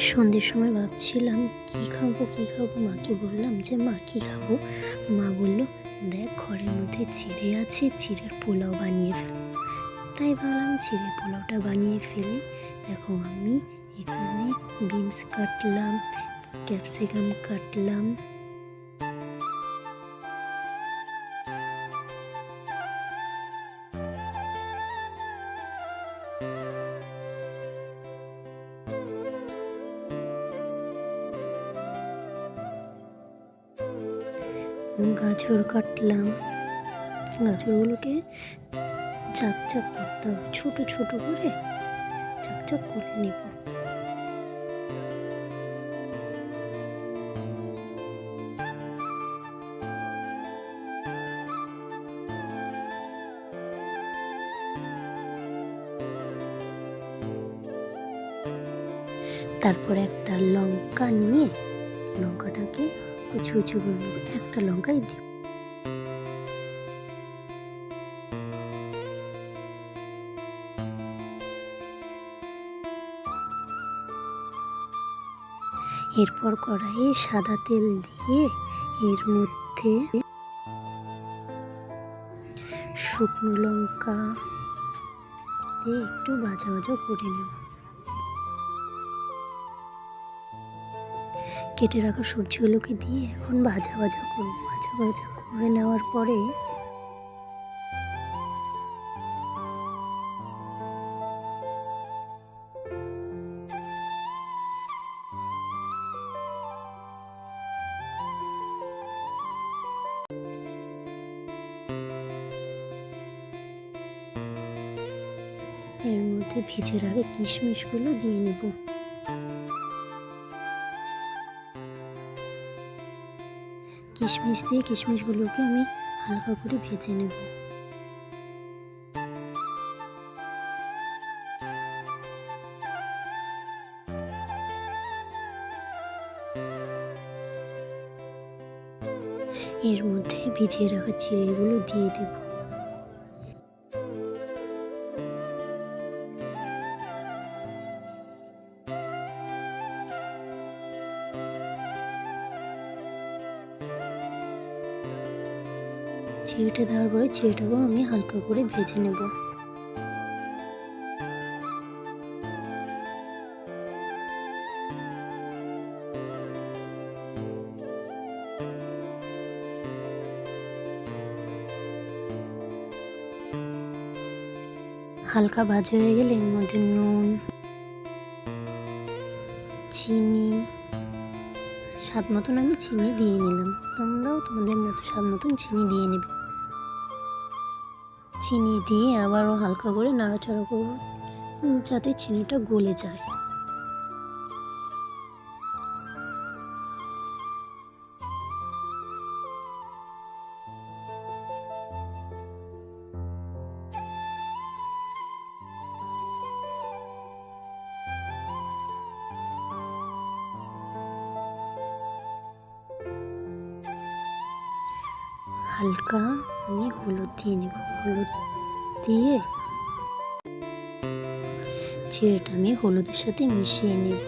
সন্ধ্যের সময় ভাবছিলাম কী খাবো মাকে বললাম যে মা কী খাবো। মা বলল, দেখ ঘরের মধ্যে চিড়ে আছে, চিড়ের পোলাও বানিয়ে ফেল। তাই ভাবলাম চিড়ের পোলাওটা বানিয়ে ফেলি। দেখো আমি এখানে বিনস কাটলাম, ক্যাপসিকাম কাটলাম, গাজর কাটলাম। গাজরগুলোকে চাক চাক করতে হবে, ছোটো ছোটো করে চাক চাক করে নেব। তারপরে একটা লঙ্কা নিয়ে লঙ্কাটাকে কুচি কুচি করে নেব, একটা লঙ্কাই দেব। এরপর কড়াইয়ে সাদা তেল দিয়ে এর মধ্যে শুকনো লঙ্কা দিয়ে একটু ভাজা ভাজা করে নেব। কেটে রাখা সবজিগুলোকে দিয়ে এখন ভাজা ভাজা করব। ভাজা ভাজা করে নেওয়ার পরে এর মধ্যে ভেজে রাখা কিশমিশগুলো দিয়ে নেব। কিশমিশ দিয়ে কিশমিশগুলোকে আমি হালকা করে ভেজে নেব। এর মধ্যে ভিজিয়ে রাখা চিড়েগুলো দিয়ে দেব। চিড়েটা দেওয়ার পরে চিড়েটাকেও আমি হালকা করে ভেজে নেব। হালকা ভাজা হয়ে গেলে এর মধ্যে নুন, চিনি, স্বাদ মতন আমি চিনি দিয়ে নিলাম। তোমরাও তোমাদের মতো স্বাদ মতন চিনি দিয়ে নেবে। চিনি দিয়ে আবারও হালকা করে নাড়াচাড়া করব যাতে চিনিটা গলে যায়। হালকা আমি হলুদ দিয়ে নেব। হলুদ দিয়ে চিড়েটা আমি হলুদের সাথে মিশিয়ে নেব।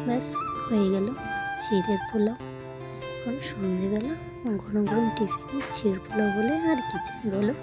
ব্যাস হয়ে গেল চিড়ের পোলাও। এখন সন্ধেবেলা গরম গরম টিফিন চিড়ের পোলাও বলে আর কি চাই বলো।